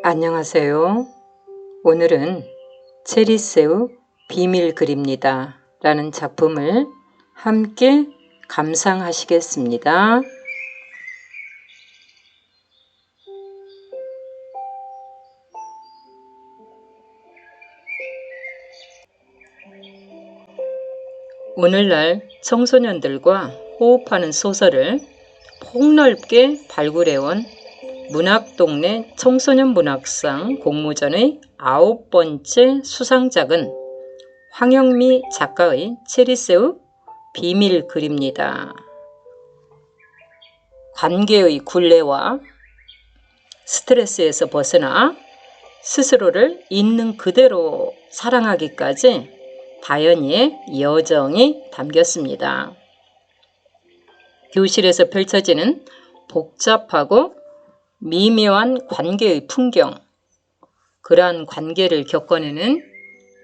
안녕하세요. 오늘은 체리새우 비밀글입니다 라는 작품을 함께 감상하시겠습니다. 오늘날 청소년들과 호흡하는 소설을 폭넓게 발굴해온 문학동네 청소년 문학상 공모전의 9번째 수상작은 황영미 작가의 체리새우 비밀글입니다. 관계의 굴레와 스트레스에서 벗어나 스스로를 있는 그대로 사랑하기까지 다현이의 여정이 담겼습니다. 교실에서 펼쳐지는 복잡하고 미묘한 관계의 풍경, 그러한 관계를 겪어내는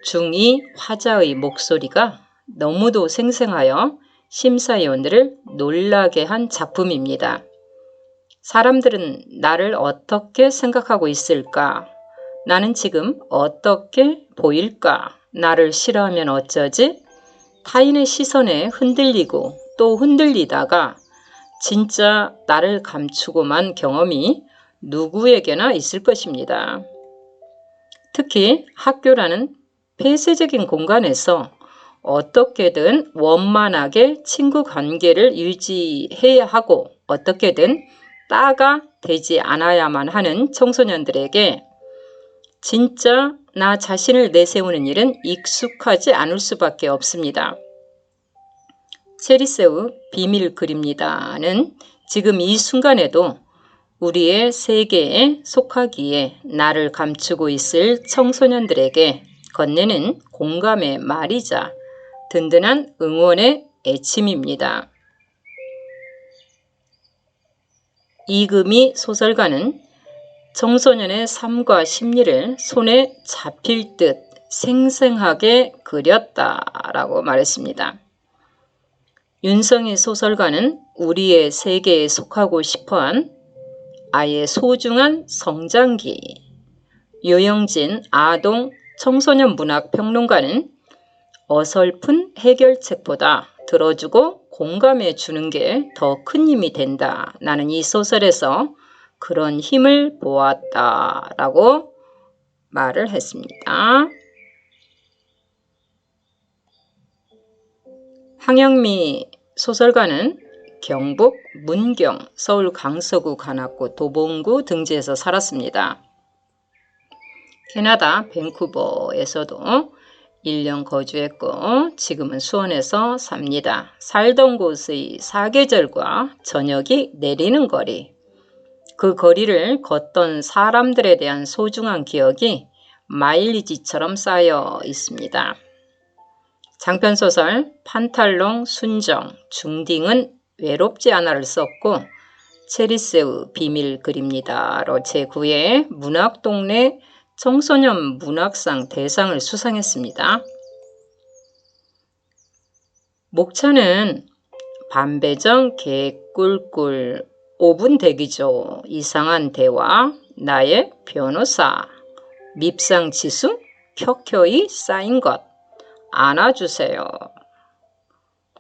중2 화자의 목소리가 너무도 생생하여 심사위원들을 놀라게 한 작품입니다. 사람들은 나를 어떻게 생각하고 있을까? 나는 지금 어떻게 보일까? 나를 싫어하면 어쩌지? 타인의 시선에 흔들리고 또 흔들리다가 진짜 나를 감추고만 경험이 누구에게나 있을 것입니다. 특히 학교라는 폐쇄적인 공간에서 어떻게든 원만하게 친구 관계를 유지해야 하고 어떻게든 따가 되지 않아야만 하는 청소년들에게 진짜 나 자신을 내세우는 일은 익숙하지 않을 수밖에 없습니다. 체리새우 비밀글입니다는 지금 이 순간에도 우리의 세계에 속하기에 나를 감추고 있을 청소년들에게 건네는 공감의 말이자 든든한 응원의 애침입니다. 이금희 소설가는 청소년의 삶과 심리를 손에 잡힐 듯 생생하게 그렸다라고 말했습니다. 윤성희 소설가는 우리의 세계에 속하고 싶어한 아이의 소중한 성장기, 요영진 아동 청소년 문학 평론가는 어설픈 해결책보다 들어주고 공감해 주는 게 더 큰 힘이 된다. 나는 이 소설에서 그런 힘을 보았다라고 말을 했습니다. 황영미 소설가는 경북 문경, 서울 강서구 관악구 도봉구 등지에서 살았습니다. 캐나다 밴쿠버에서도 1년 거주했고 지금은 수원에서 삽니다. 살던 곳의 사계절과 저녁이 내리는 거리, 그 거리를 걷던 사람들에 대한 소중한 기억이 마일리지처럼 쌓여 있습니다. 장편소설 판탈롱, 순정, 중딩은 외롭지 않아를 썼고 체리새우 비밀글입니다로 제9회 문학동네 청소년 문학상 대상을 수상했습니다. 목차는 반배정 개꿀꿀 5분 대기조 이상한 대화 나의 변호사 밉상지수 켜켜이 쌓인 것 안아주세요.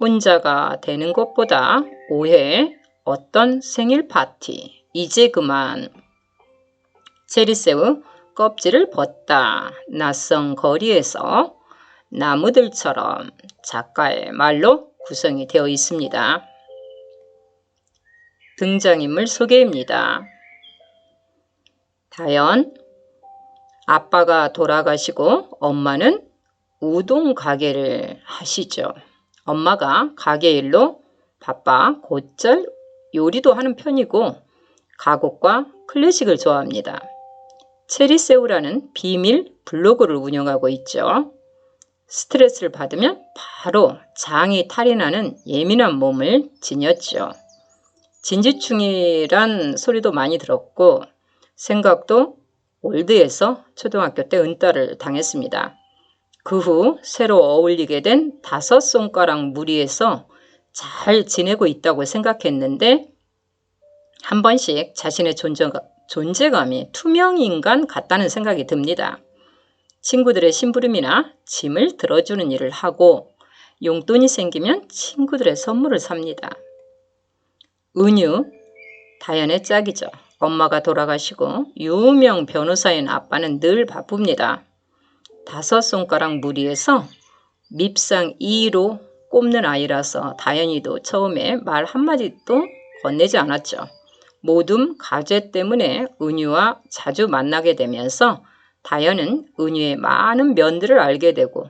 혼자가 되는 것보다 오해 어떤 생일 파티 이제 그만 체리새우 껍질을 벗다 낯선 거리에서 나무들처럼 작가의 말로 구성이 되어 있습니다. 등장인물 소개입니다. 다현, 아빠가 돌아가시고 엄마는 우동 가게를 하시죠. 엄마가 가게 일로 바빠 곧잘 요리도 하는 편이고 가곡과 클래식을 좋아합니다. 체리새우라는 비밀 블로그를 운영하고 있죠. 스트레스를 받으면 바로 장이 탈이 나는 예민한 몸을 지녔죠. 진지충이란 소리도 많이 들었고 생각도 올드해서 초등학교 때 은따를 당했습니다. 그 후 새로 어울리게 된 다섯 손가락 무리에서 잘 지내고 있다고 생각했는데 한 번씩 자신의 존재감이 투명인간 같다는 생각이 듭니다. 친구들의 심부름이나 짐을 들어주는 일을 하고 용돈이 생기면 친구들의 선물을 삽니다. 은유, 다연의 짝이죠. 엄마가 돌아가시고 유명 변호사인 아빠는 늘 바쁩니다. 다섯 손가락 무리에서 밉상 2로 꼽는 아이라서 다연이도 처음에 말 한마디도 건네지 않았죠. 모둠 가죄 때문에 은유와 자주 만나게 되면서 다연은 은유의 많은 면들을 알게 되고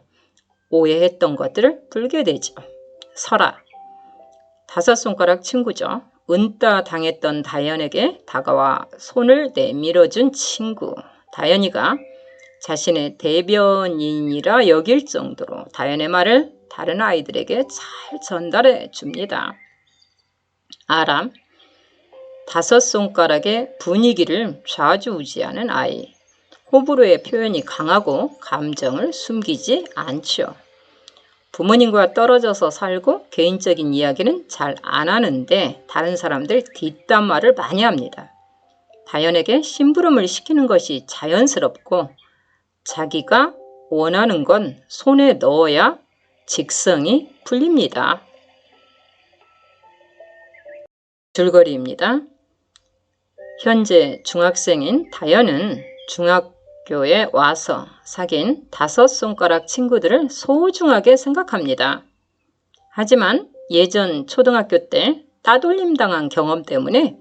오해했던 것들을 풀게 되죠. 설아, 다섯 손가락 친구죠. 은따 당했던 다연에게 다가와 손을 내밀어준 친구. 다연이가 자신의 대변인이라 여길 정도로 다연의 말을 다른 아이들에게 잘 전달해 줍니다. 아람, 다섯 손가락의 분위기를 좌지우지하는 아이. 호불호의 표현이 강하고 감정을 숨기지 않죠. 부모님과 떨어져서 살고 개인적인 이야기는 잘 안 하는데 다른 사람들 뒷담 말을 많이 합니다. 다연에게 심부름을 시키는 것이 자연스럽고 자기가 원하는 건 손에 넣어야 직성이 풀립니다. 줄거리입니다. 현재 중학생인 다연은 중학교에 와서 사귄 다섯 손가락 친구들을 소중하게 생각합니다. 하지만 예전 초등학교 때 따돌림 당한 경험 때문에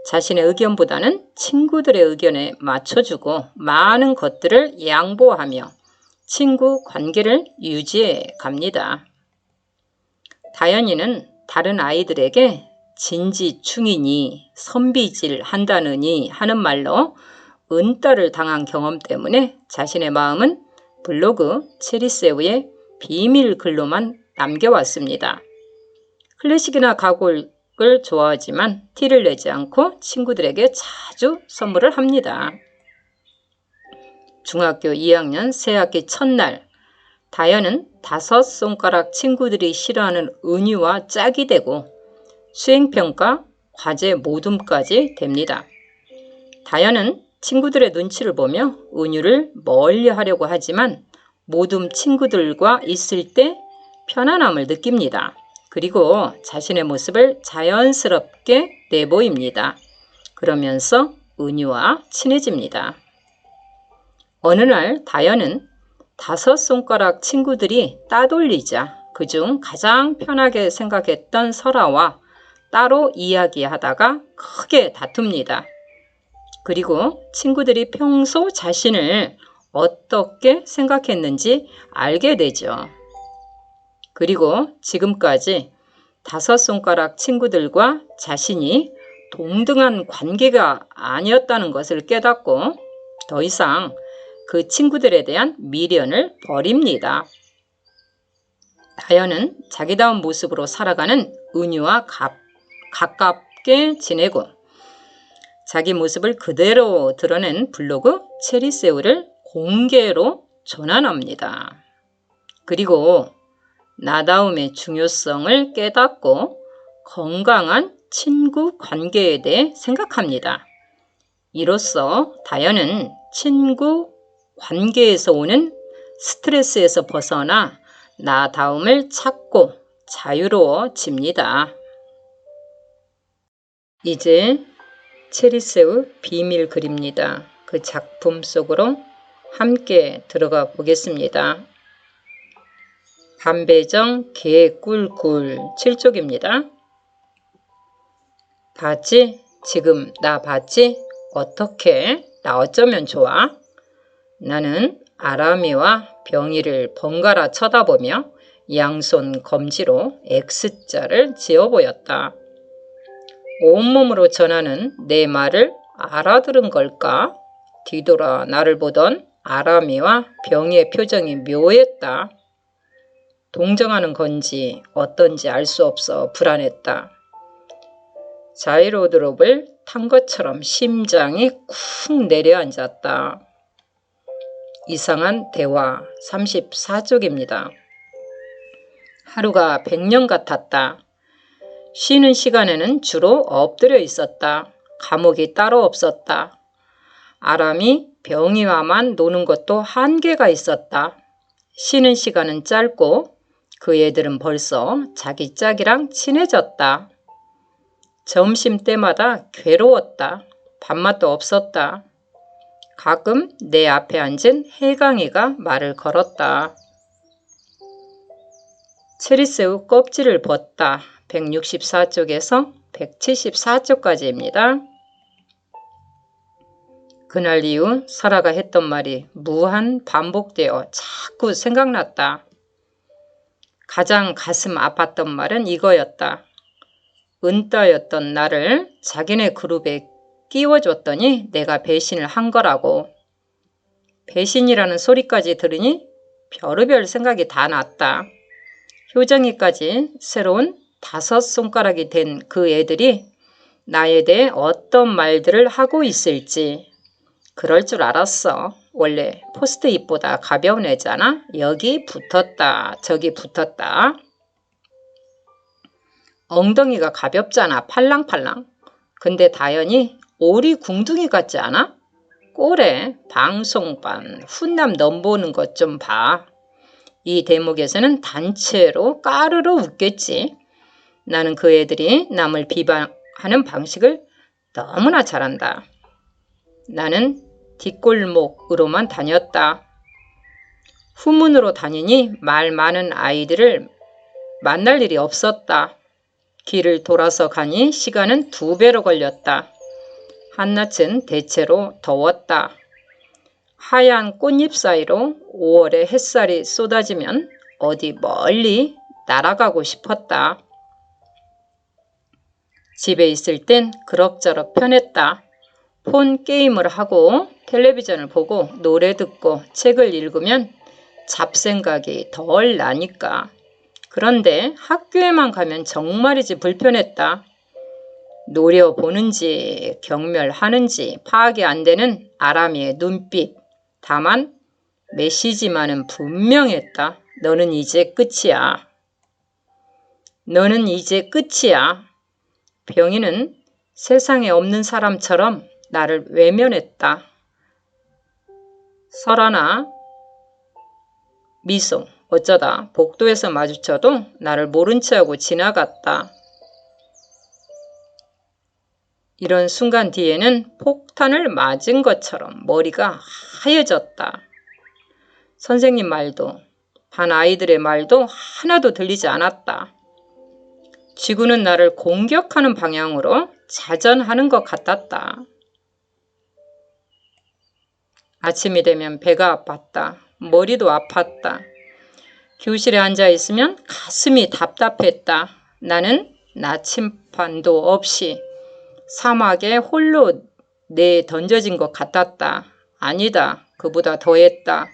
자신의 의견보다는 친구들의 의견에 맞춰주고 많은 것들을 양보하며 친구 관계를 유지해 갑니다. 다연이는 다른 아이들에게 진지충이니 선비질 한다느니 하는 말로 은따를 당한 경험 때문에 자신의 마음은 블로그 체리새우의 비밀 글로만 남겨왔습니다. 클래식이나 가곡을 좋아하지만 티를 내지 않고 친구들에게 자주 선물을 합니다. 중학교 2학년 새학기 첫날, 다연은 다섯 손가락 친구들이 싫어하는 은유와 짝이 되고 수행평가, 과제 모둠까지 됩니다. 다연은 친구들의 눈치를 보며 은유를 멀리하려고 하지만 모둠 친구들과 있을 때 편안함을 느낍니다. 그리고 자신의 모습을 자연스럽게 내보입니다. 그러면서 은유와 친해집니다. 어느 날 다연은 다섯 손가락 친구들이 따돌리자 그중 가장 편하게 생각했던 설아와 따로 이야기하다가 크게 다툽니다. 그리고 친구들이 평소 자신을 어떻게 생각했는지 알게 되죠. 그리고 지금까지 다섯 손가락 친구들과 자신이 동등한 관계가 아니었다는 것을 깨닫고 더 이상 그 친구들에 대한 미련을 버립니다. 다연은 자기다운 모습으로 살아가는 은유와 가깝게 지내고 자기 모습을 그대로 드러낸 블로그 체리새우를 공개로 전환합니다. 그리고 나다움의 중요성을 깨닫고 건강한 친구 관계에 대해 생각합니다. 이로써 다연은 친구 관계에서 오는 스트레스에서 벗어나 나다움을 찾고 자유로워집니다. 이제 체리새우 비밀 글입니다. 그 작품 속으로 함께 들어가 보겠습니다. 반배정 개꿀꿀 7쪽입니다. 봤지? 지금 나 봤지? 어떻게? 나 어쩌면 좋아? 나는 아람이와 병이를 번갈아 쳐다보며 양손 검지로 X자를 지어 보였다. 온몸으로 전하는 내 말을 알아들은 걸까? 뒤돌아 나를 보던 아람이와 병의 표정이 묘했다. 동정하는 건지 어떤지 알 수 없어 불안했다. 자이로드롭을 탄 것처럼 심장이 쿵 내려앉았다. 이상한 대화 34쪽입니다. 하루가 100년 같았다. 쉬는 시간에는 주로 엎드려 있었다. 감옥이 따로 없었다. 아람이 병이와만 노는 것도 한계가 있었다. 쉬는 시간은 짧고 그 애들은 벌써 자기 짝이랑 친해졌다. 점심때마다 괴로웠다. 밥맛도 없었다. 가끔 내 앞에 앉은 해강이가 말을 걸었다. 체리새우 껍질을 벗다. 164쪽에서 174쪽까지입니다. 그날 이후 사라가 했던 말이 무한 반복되어 자꾸 생각났다. 가장 가슴 아팠던 말은 이거였다. 은따였던 나를 자기네 그룹에 끼워줬더니 내가 배신을 한 거라고. 배신이라는 소리까지 들으니 별의별 생각이 다 났다. 효정이까지 새로운 5손가락이 된 그 애들이 나에 대해 어떤 말들을 하고 있을지. 그럴 줄 알았어. 원래 포스트잇보다 가벼운 애잖아. 여기 붙었다. 저기 붙었다. 엉덩이가 가볍잖아. 팔랑팔랑. 근데 다연이 오리 궁둥이 같지 않아? 꼴에 방송반 훈남 넘보는 것 좀 봐. 이 대목에서는 단체로 까르르 웃겠지. 나는 그 애들이 남을 비방하는 방식을 너무나 잘한다. 나는 뒷골목으로만 다녔다. 후문으로 다니니 말 많은 아이들을 만날 일이 없었다. 길을 돌아서 가니 시간은 2배로 걸렸다. 한낮은 대체로 더웠다. 하얀 꽃잎 사이로 5월의 햇살이 쏟아지면 어디 멀리 날아가고 싶었다. 집에 있을 땐 그럭저럭 편했다. 폰 게임을 하고 텔레비전을 보고 노래 듣고 책을 읽으면 잡생각이 덜 나니까. 그런데 학교에만 가면 정말이지 불편했다. 노려보는지 경멸하는지 파악이 안 되는 아람이의 눈빛. 다만 메시지만은 분명했다. 너는 이제 끝이야. 너는 이제 끝이야. 병인은 세상에 없는 사람처럼 나를 외면했다. 설아나 미소 어쩌다 복도에서 마주쳐도 나를 모른 체하고 지나갔다. 이런 순간 뒤에는 폭탄을 맞은 것처럼 머리가 하얘졌다. 선생님 말도 반 아이들의 말도 하나도 들리지 않았다. 지구는 나를 공격하는 방향으로 자전하는 것 같았다. 아침이 되면 배가 아팠다. 머리도 아팠다. 교실에 앉아있으면 가슴이 답답했다. 나는 나침반도 없이 사막에 홀로 내던져진 것 같았다. 아니다. 그보다 더했다.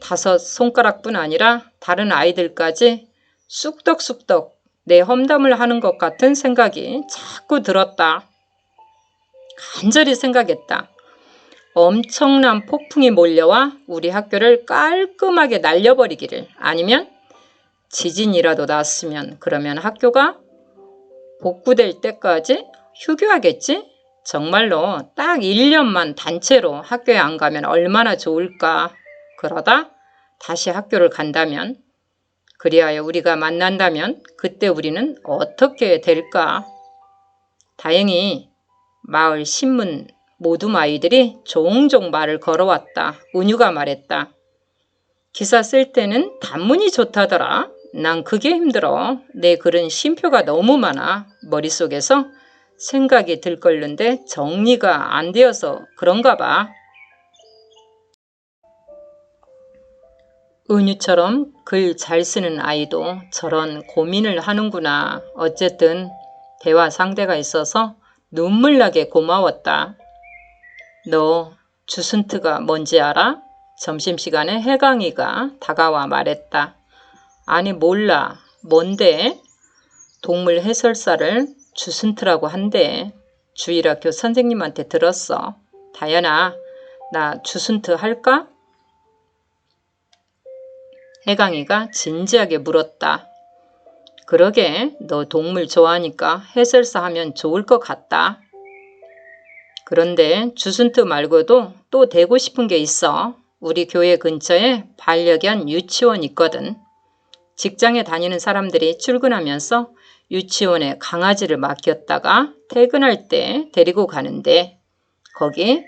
5손가락뿐 아니라 다른 아이들까지 쑥덕쑥덕 내 험담을 하는 것 같은 생각이 자꾸 들었다. 간절히 생각했다. 엄청난 폭풍이 몰려와 우리 학교를 깔끔하게 날려버리기를, 아니면 지진이라도 났으면 그러면 학교가 복구될 때까지 휴교하겠지? 정말로 딱 1년만 단체로 학교에 안 가면 얼마나 좋을까. 그러다 다시 학교를 간다면, 그리하여 우리가 만난다면 그때 우리는 어떻게 될까? 다행히 마을 신문 모둠 아이들이 종종 말을 걸어왔다. 은유가 말했다. 기사 쓸 때는 단문이 좋다더라. 난 그게 힘들어. 내 글은 쉼표가 너무 많아. 머릿속에서 생각이 들끓는데 정리가 안 되어서 그런가 봐. 은유처럼 글 잘 쓰는 아이도 저런 고민을 하는구나. 어쨌든 대화 상대가 있어서 눈물나게 고마웠다. 너 주순트가 뭔지 알아? 점심시간에 해강이가 다가와 말했다. 아니 몰라. 뭔데? 동물 해설사를 주순트라고 한대. 주일학교 선생님한테 들었어. 다연아, 나 주순트 할까? 해강이가 진지하게 물었다. 그러게, 너 동물 좋아하니까 해설사 하면 좋을 것 같다. 그런데 주순트 말고도 또 되고 싶은 게 있어. 우리 교회 근처에 반려견 유치원 있거든. 직장에 다니는 사람들이 출근하면서 유치원에 강아지를 맡겼다가 퇴근할 때 데리고 가는데 거기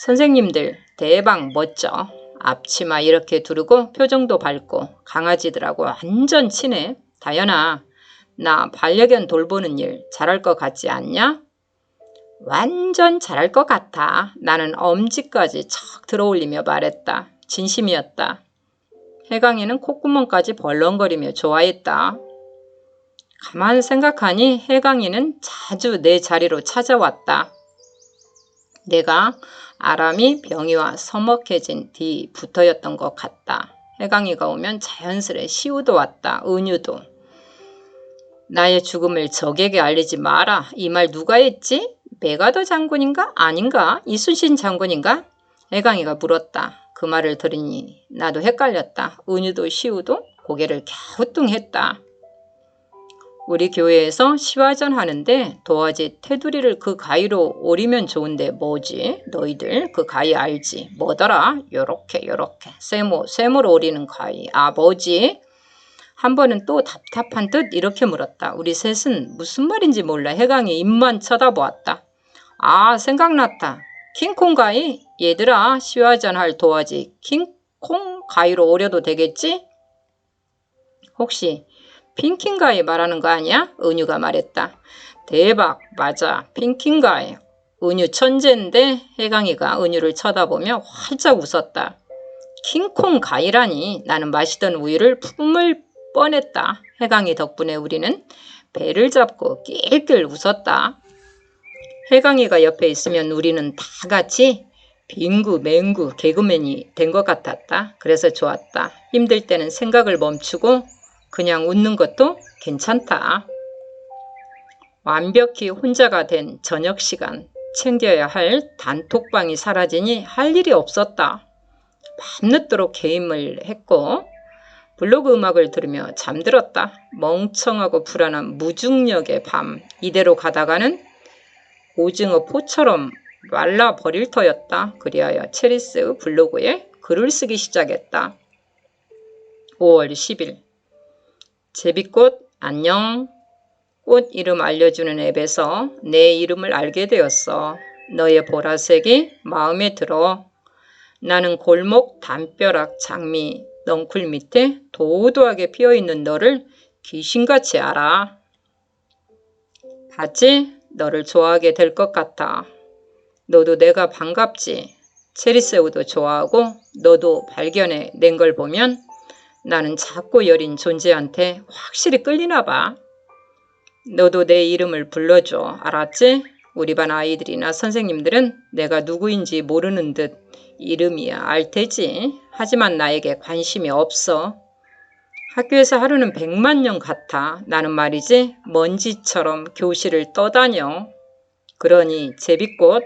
선생님들 대박 멋져. 앞치마 이렇게 두르고 표정도 밝고 강아지들하고 완전 친해. 다연아, 나 반려견 돌보는 일 잘할 것 같지 않냐? 완전 잘할 것 같아. 나는 엄지까지 척 들어올리며 말했다. 진심이었다. 해강이는 콧구멍까지 벌렁거리며 좋아했다. 가만 생각하니 해강이는 자주 내 자리로 찾아왔다. 내가 아람이 병이와 서먹해진 뒤부터였던 것 같다. 해강이가 오면 자연스레 시우도 왔다. 은유도. 나의 죽음을 적에게 알리지 마라. 이 말 누가 했지? 메가더 장군인가? 아닌가? 이순신 장군인가? 해강이가 물었다. 그 말을 들으니 나도 헷갈렸다. 은유도 시우도 고개를 갸우뚱했다. 우리 교회에서 시화전 하는데 도화지 테두리를 그 가위로 오리면 좋은데 뭐지? 너희들 그 가위 알지? 뭐더라? 요렇게 세모로 오리는 가위. 아 뭐지? 한 번은 또 답답한 듯 이렇게 물었다. 우리 셋은 무슨 말인지 몰라. 해강이 입만 쳐다보았다. 아 생각났다. 킹콩 가위? 얘들아 시화전 할 도화지 킹콩 가위로 오려도 되겠지? 혹시 핑킹가이 말하는 거 아니야? 은유가 말했다. 대박 맞아 핑킹가이. 은유 천재인데 해강이가 은유를 쳐다보며 활짝 웃었다. 킹콩 가이라니. 나는 마시던 우유를 품을 뻔했다. 해강이 덕분에 우리는 배를 잡고 낄낄 웃었다. 해강이가 옆에 있으면 우리는 다 같이 빙구 맹구 개그맨이 된 것 같았다. 그래서 좋았다. 힘들 때는 생각을 멈추고 그냥 웃는 것도 괜찮다. 완벽히 혼자가 된 저녁 시간. 챙겨야 할 단톡방이 사라지니 할 일이 없었다. 밤늦도록 게임을 했고 블로그 음악을 들으며 잠들었다. 멍청하고 불안한 무중력의 밤. 이대로 가다가는 오징어 포처럼 말라버릴 터였다. 그리하여 체리스 블로그에 글을 쓰기 시작했다. 5월 10일 제비꽃 안녕. 꽃 이름 알려주는 앱에서 내 이름을 알게 되었어. 너의 보라색이 마음에 들어. 나는 골목 담벼락 장미 넝쿨 밑에 도도하게 피어있는 너를 귀신같이 알아. 봤지? 너를 좋아하게 될 것 같아. 너도 내가 반갑지? 체리새우도 좋아하고 너도 발견해 낸 걸 보면 나는 작고 여린 존재한테 확실히 끌리나 봐. 너도 내 이름을 불러줘. 알았지? 우리 반 아이들이나 선생님들은 내가 누구인지 모르는 듯 이름이야 알 테지. 하지만 나에게 관심이 없어. 학교에서 하루는 100만 년 같아. 나는 말이지 먼지처럼 교실을 떠다녀. 그러니 제비꽃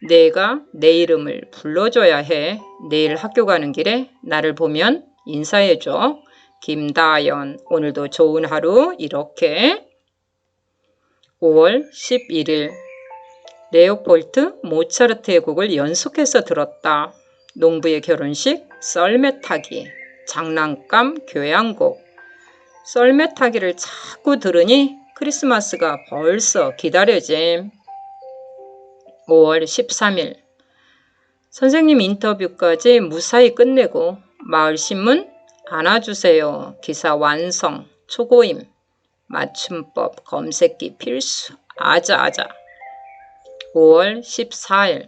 내가 내 이름을 불러줘야 해. 내일 학교 가는 길에 나를 보면 인사해줘. 김다연 오늘도 좋은 하루. 이렇게 5월 11일 레오폴트 모차르트의 곡을 연속해서 들었다. 농부의 결혼식, 썰매 타기, 장난감, 교향곡. 썰매 타기를 자꾸 들으니 크리스마스가 벌써 기다려짐. 5월 13일 선생님 인터뷰까지 무사히 끝내고 마을신문 안아주세요. 기사 완성. 초고임. 맞춤법 검색기 필수. 아자아자. 5월 14일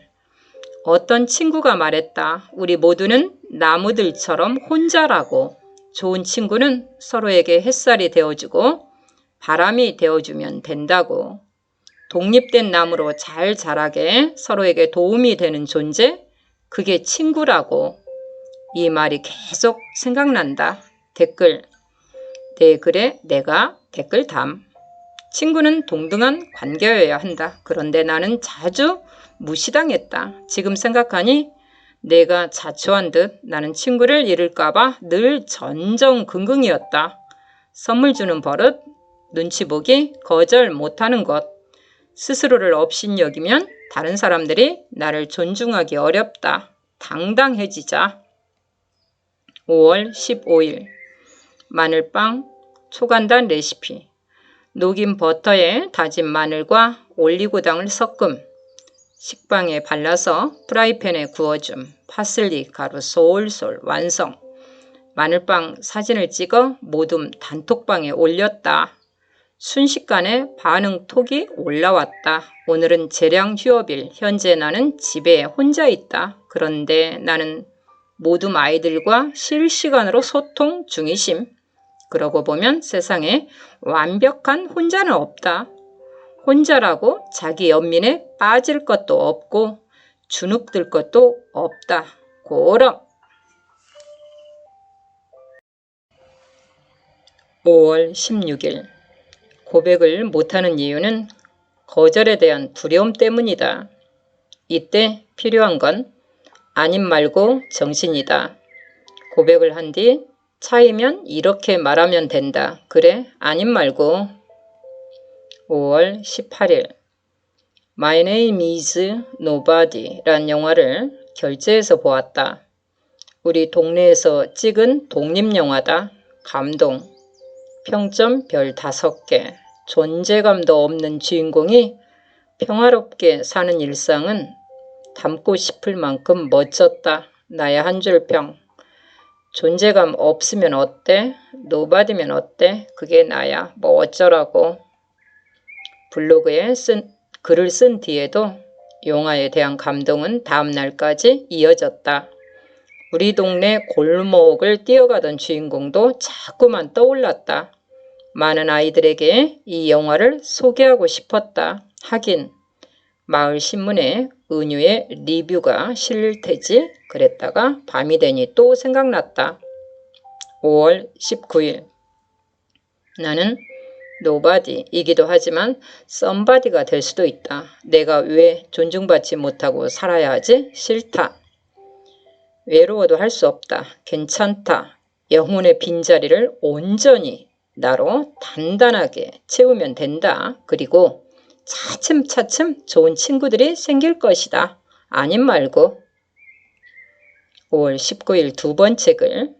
어떤 친구가 말했다. 우리 모두는 나무들처럼 혼자라고. 좋은 친구는 서로에게 햇살이 되어주고 바람이 되어주면 된다고. 독립된 나무로 잘 자라게 서로에게 도움이 되는 존재? 그게 친구라고. 이 말이 계속 생각난다. 댓글. 내 글에 내가 댓글 담. 친구는 동등한 관계여야 한다. 그런데 나는 자주 무시당했다. 지금 생각하니 내가 자초한 듯 나는 친구를 잃을까봐 늘 전전긍긍이었다. 선물 주는 버릇, 눈치 보기, 거절 못하는 것, 스스로를 업신여기면 다른 사람들이 나를 존중하기 어렵다. 당당해지자. 5월 15일 마늘빵 초간단 레시피. 녹인 버터에 다진 마늘과 올리고당을 섞음. 식빵에 발라서 프라이팬에 구워줌. 파슬리 가루 솔솔 완성. 마늘빵 사진을 찍어 모둠 단톡방에 올렸다. 순식간에 반응 톡이 올라왔다. 오늘은 재량 휴업일. 현재 나는 집에 혼자 있다. 그런데 나는 모둠 아이들과 실시간으로 소통 중이심. 그러고 보면 세상에 완벽한 혼자는 없다. 혼자라고 자기 연민에 빠질 것도 없고 주눅들 것도 없다. 고럼. 5월 16일 고백을 못하는 이유는 거절에 대한 두려움 때문이다. 이때 필요한 건 아님 말고 정신이다. 고백을 한 뒤 차이면 이렇게 말하면 된다. 그래, 아님 말고. 5월 18일 My name is nobody 란 영화를 결제해서 보았다. 우리 동네에서 찍은 독립영화다. 감동. 평점 별 5개. 존재감도 없는 주인공이 평화롭게 사는 일상은 닮고 싶을 만큼 멋졌다. 나의 한 줄 평. 존재감 없으면 어때? 노바디면 어때? 그게 나야. 뭐 어쩌라고. 블로그에 글을 쓴 뒤에도 영화에 대한 감동은 다음 날까지 이어졌다. 우리 동네 골목을 뛰어가던 주인공도 자꾸만 떠올랐다. 많은 아이들에게 이 영화를 소개하고 싶었다. 하긴 마을 신문에 은유의 리뷰가 실릴 테지. 그랬다가 밤이 되니 또 생각났다. 5월 19일 나는 노바디이기도 하지만 썸바디가 될 수도 있다. 내가 왜 존중받지 못하고 살아야 하지? 싫다. 외로워도 할 수 없다. 괜찮다. 영혼의 빈자리를 온전히 나로 단단하게 채우면 된다. 그리고 차츰차츰 좋은 친구들이 생길 것이다. 아님 말고. 5월 19일 두 번째 글.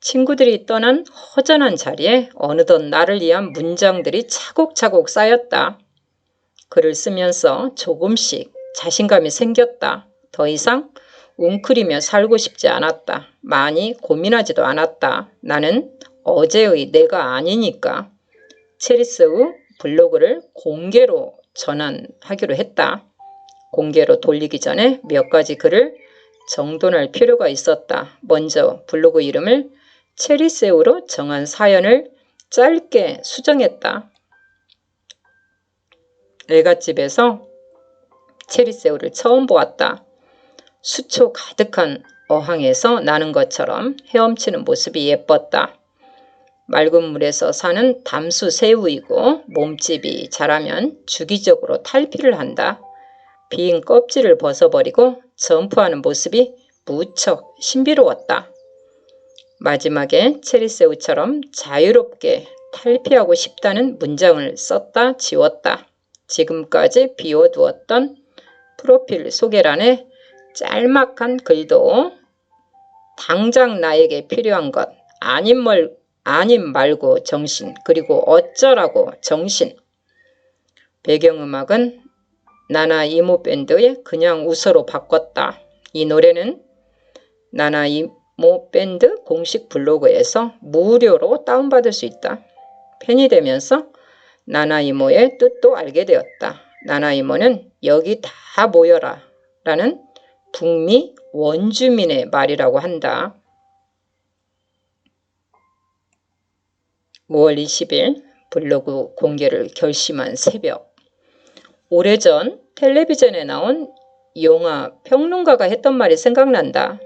친구들이 떠난 허전한 자리에 어느덧 나를 위한 문장들이 차곡차곡 쌓였다. 글을 쓰면서 조금씩 자신감이 생겼다. 더 이상 웅크리며 살고 싶지 않았다. 많이 고민하지도 않았다. 나는 어제의 내가 아니니까. 체리스의 블로그를 공개로 전환하기로 했다. 공개로 돌리기 전에 몇 가지 글을 정돈할 필요가 있었다. 먼저 블로그 이름을 체리새우로 정한 사연을 짧게 수정했다. 애갓집에서 체리새우를 처음 보았다. 수초 가득한 어항에서 나는 것처럼 헤엄치는 모습이 예뻤다. 맑은 물에서 사는 담수 새우이고 몸집이 자라면 주기적으로 탈피를 한다. 빈 껍질을 벗어버리고 점프하는 모습이 무척 신비로웠다. 마지막에 체리새우처럼 자유롭게 탈피하고 싶다는 문장을 썼다 지웠다. 지금까지 비워두었던 프로필 소개란에 짤막한 글도 당장 나에게 필요한 것 아님 말고 정신 그리고 어쩌라고 정신. 배경음악은 나나 이모 밴드의 그냥 웃어로 바꿨다. 이 노래는 나나 이모 밴드 공식 블로그에서 무료로 다운받을 수 있다. 팬이 되면서 나나 이모의 뜻도 알게 되었다. 나나 이모는 여기 다 모여라 라는 북미 원주민의 말이라고 한다. 5월 20일 블로그 공개를 결심한 새벽. 오래전 텔레비전에 나온 영화 평론가가 했던 말이 생각난다.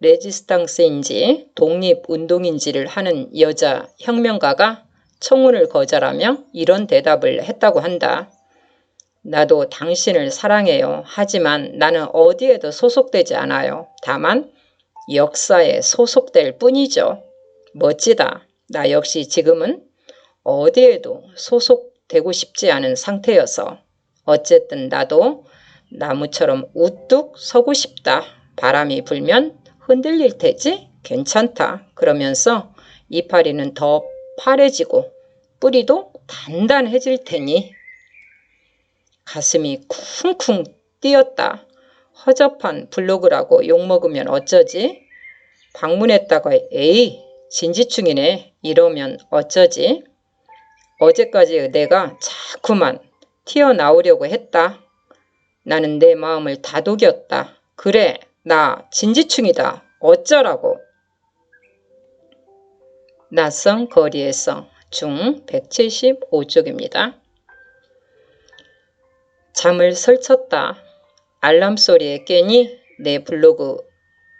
레지스탕스인지 독립운동인지를 하는 여자 혁명가가 청혼을 거절하며 이런 대답을 했다고 한다. 나도 당신을 사랑해요. 하지만 나는 어디에도 소속되지 않아요. 다만 역사에 소속될 뿐이죠. 멋지다. 나 역시 지금은 어디에도 소속되고 싶지 않은 상태여서 어쨌든 나도 나무처럼 우뚝 서고 싶다. 바람이 불면 흔들릴 테지? 괜찮다. 그러면서 이파리는 더 파래지고 뿌리도 단단해질 테니. 가슴이 쿵쿵 뛰었다. 허접한 블로그라고 욕먹으면 어쩌지? 방문했다가 에이 진지충이네 이러면 어쩌지? 어제까지 내가 자꾸만 튀어나오려고 했다. 나는 내 마음을 다독였다. 그래 나 진지충이다. 어쩌라고. 낯선 거리에서 중 175쪽입니다. 잠을 설쳤다. 알람 소리에 깨니 내 블로그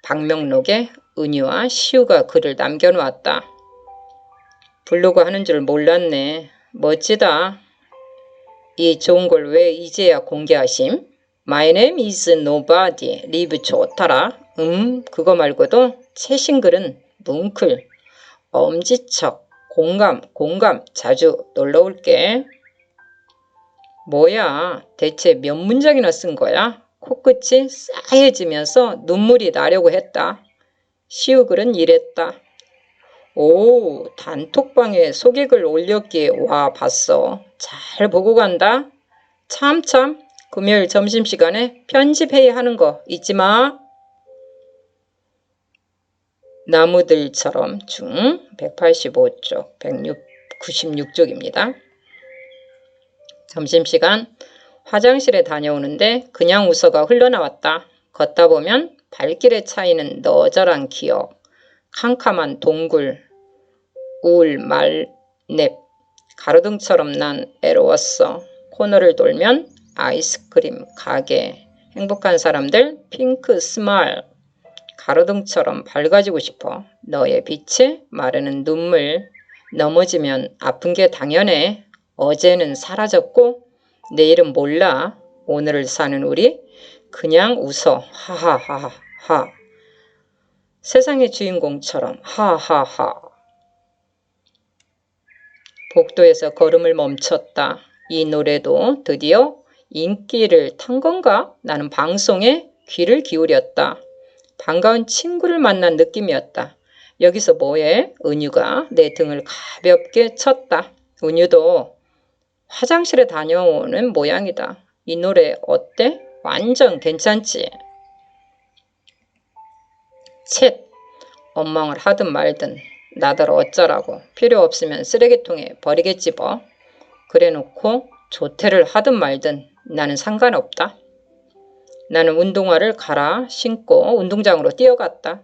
방명록에 은유와 시우가 글을 남겨놓았다. 블로그 하는 줄 몰랐네. 멋지다. 이 좋은 걸 왜 이제야 공개하심? My name is nobody. 리뷰 좋더라. 그거 말고도 최신 글은 뭉클, 엄지척, 공감 자주 놀러올게. 뭐야 대체 몇 문장이나 쓴 거야? 코끝이 싸해지면서 눈물이 나려고 했다. 시우 글은 이랬다. 오 단톡방에 소개글 올렸기에 와 봤어. 잘 보고 간다. 참참 금요일 점심시간에 편집회의 하는 거 잊지 마. 나무들처럼 중 185쪽 196쪽입니다. 점심시간 화장실에 다녀오는데 그냥 웃어가 흘러나왔다. 걷다 보면 발길에 차이는 너절한 기억, 캄캄한 동굴, 우울 말냅, 가로등처럼 난 애로웠어. 코너를 돌면 아이스크림 가게, 행복한 사람들 핑크 스마일, 가로등처럼 밝아지고 싶어. 너의 빛에 마르는 눈물, 넘어지면 아픈 게 당연해. 어제는 사라졌고 내일은 몰라. 오늘을 사는 우리 그냥 웃어. 하하하하. 세상의 주인공처럼 하하하. 복도에서 걸음을 멈췄다. 이 노래도 드디어 인기를 탄 건가? 나는 방송에 귀를 기울였다. 반가운 친구를 만난 느낌이었다. 여기서 뭐해? 은유가 내 등을 가볍게 쳤다. 은유도 화장실에 다녀오는 모양이다. 이 노래 어때? 완전 괜찮지? 쳇! 엉망을 하든 말든 나더러 어쩌라고. 필요 없으면 쓰레기통에 버리겠지 뭐. 그래놓고 조퇴를 하든 말든 나는 상관없다. 나는 운동화를 갈아 신고 운동장으로 뛰어갔다.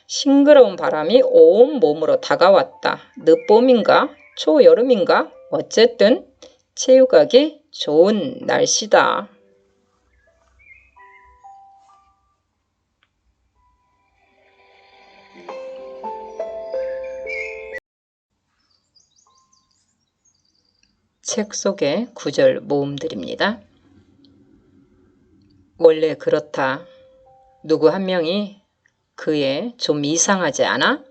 싱그러운 바람이 온 몸으로 다가왔다. 늦봄인가? 초여름인가? 어쨌든 체육하기 좋은 날씨다. 책 속의 구절 모음들입니다. 원래 그렇다. 누구 한 명이 그애 좀 이상하지 않아?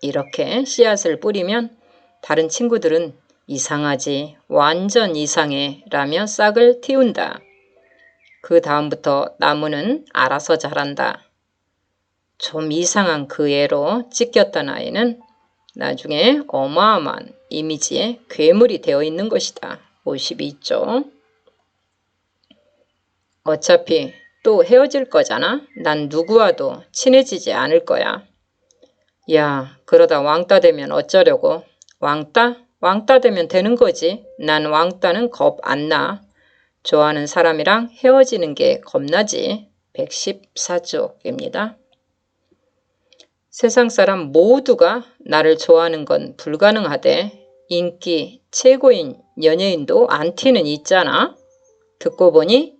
이렇게 씨앗을 뿌리면 다른 친구들은 이상하지, 완전 이상해 라며 싹을 틔운다. 그 다음부터 나무는 알아서 자란다. 좀 이상한 그 애로 찢겼던 아이는 나중에 어마어마한 이미지의 괴물이 되어 있는 것이다. 52쪽. 어차피 또 헤어질 거잖아. 난 누구와도 친해지지 않을 거야. 야, 그러다 왕따 되면 어쩌려고. 왕따? 왕따 되면 되는 거지. 난 왕따는 겁 안 나. 좋아하는 사람이랑 헤어지는 게 겁나지. 114쪽입니다. 세상 사람 모두가 나를 좋아하는 건 불가능하대. 인기 최고인 연예인도 안티는 있잖아. 듣고 보니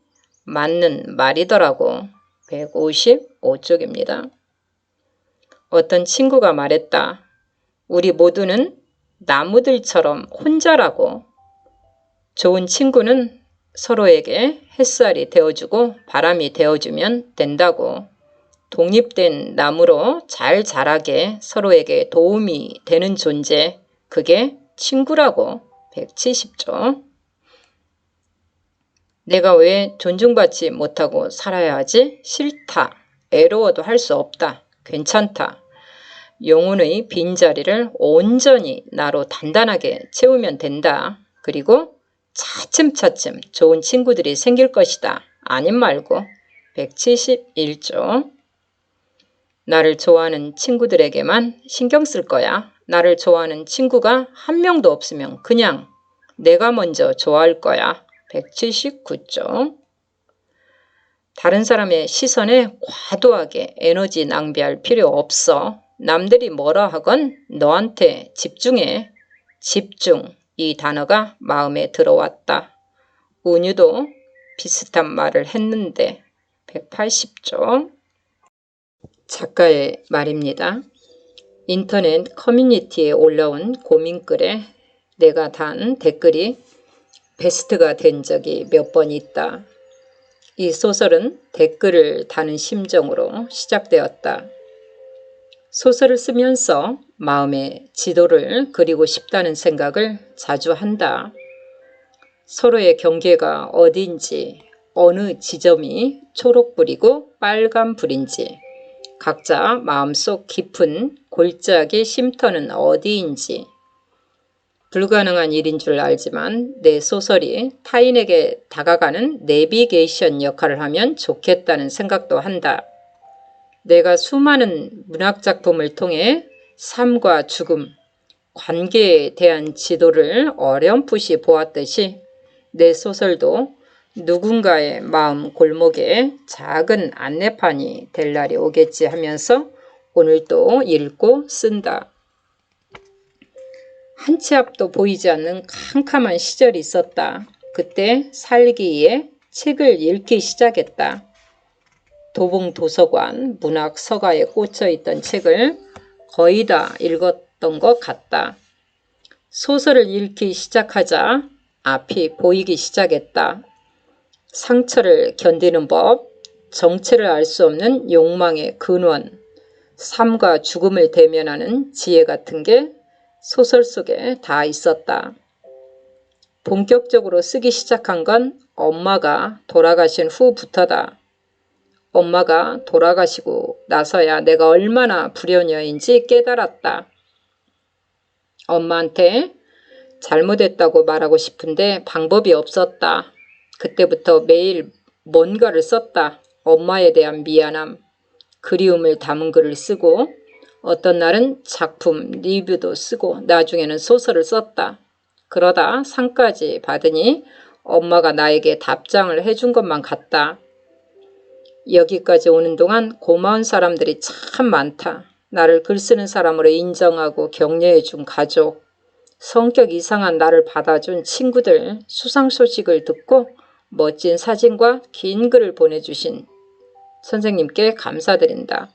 맞는 말이더라고. 155쪽입니다. 어떤 친구가 말했다. 우리 모두는 나무들처럼 혼자라고. 좋은 친구는 서로에게 햇살이 되어주고 바람이 되어주면 된다고. 독립된 나무로 잘 자라게 서로에게 도움이 되는 존재, 그게 친구라고. 170조. 내가 왜 존중받지 못하고 살아야 하지? 싫다. 애로워도 할 수 없다. 괜찮다. 영혼의 빈자리를 온전히 나로 단단하게 채우면 된다. 그리고 차츰차츰 좋은 친구들이 생길 것이다. 아님 말고. 171조. 나를 좋아하는 친구들에게만 신경 쓸 거야. 나를 좋아하는 친구가 한 명도 없으면 그냥 내가 먼저 좋아할 거야. 179조. 다른 사람의 시선에 과도하게 에너지 낭비할 필요 없어. 남들이 뭐라 하건 너한테 집중해. 집중, 이 단어가 마음에 들어왔다. 은유도 비슷한 말을 했는데. 180조. 작가의 말입니다. 인터넷 커뮤니티에 올라온 고민글에 내가 단 댓글이 베스트가 된 적이 몇 번 있다. 이 소설은 댓글을 다는 심정으로 시작되었다. 소설을 쓰면서 마음의 지도를 그리고 싶다는 생각을 자주 한다. 서로의 경계가 어디인지, 어느 지점이 초록불이고 빨간불인지, 각자 마음속 깊은 골짜기 쉼터는 어디인지. 불가능한 일인 줄 알지만 내 소설이 타인에게 다가가는 내비게이션 역할을 하면 좋겠다는 생각도 한다. 내가 수많은 문학작품을 통해 삶과 죽음, 관계에 대한 지도를 어렴풋이 보았듯이 내 소설도 누군가의 마음 골목에 작은 안내판이 될 날이 오겠지 하면서 오늘 또 읽고 쓴다. 한 치 앞도 보이지 않는 캄캄한 시절이 있었다. 그때 살기에 책을 읽기 시작했다. 도봉도서관 문학서가에 꽂혀있던 책을 거의 다 읽었던 것 같다. 소설을 읽기 시작하자 앞이 보이기 시작했다. 상처를 견디는 법, 정체를 알 수 없는 욕망의 근원, 삶과 죽음을 대면하는 지혜 같은 게 소설 속에 다 있었다. 본격적으로 쓰기 시작한 건 엄마가 돌아가신 후부터다. 엄마가 돌아가시고 나서야 내가 얼마나 불효녀인지 깨달았다. 엄마한테 잘못했다고 말하고 싶은데 방법이 없었다. 그때부터 매일 뭔가를 썼다. 엄마에 대한 미안함, 그리움을 담은 글을 쓰고 어떤 날은 작품 리뷰도 쓰고 나중에는 소설을 썼다. 그러다 상까지 받으니 엄마가 나에게 답장을 해준 것만 같다. 여기까지 오는 동안 고마운 사람들이 참 많다. 나를 글 쓰는 사람으로 인정하고 격려해준 가족, 성격 이상한 나를 받아준 친구들, 수상 소식을 듣고 멋진 사진과 긴 글을 보내주신 선생님께 감사드린다.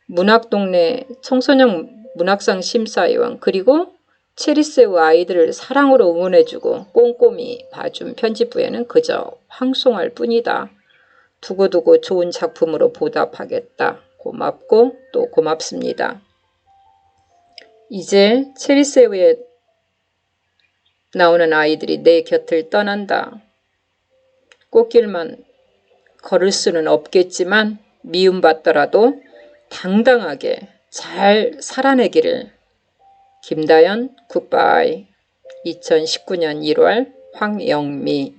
문학동네 청소년 문학상 심사위원, 그리고 체리새우 아이들을 사랑으로 응원해주고 꼼꼼히 봐준 편집부에는 그저 황송할 뿐이다. 두고두고 좋은 작품으로 보답하겠다. 고맙고 또 고맙습니다. 이제 체리새우에 나오는 아이들이 내 곁을 떠난다. 꽃길만 걸을 수는 없겠지만 미움받더라도 당당하게 잘 살아내기를. 김다연 굿바이. 2019년 1월 황영미.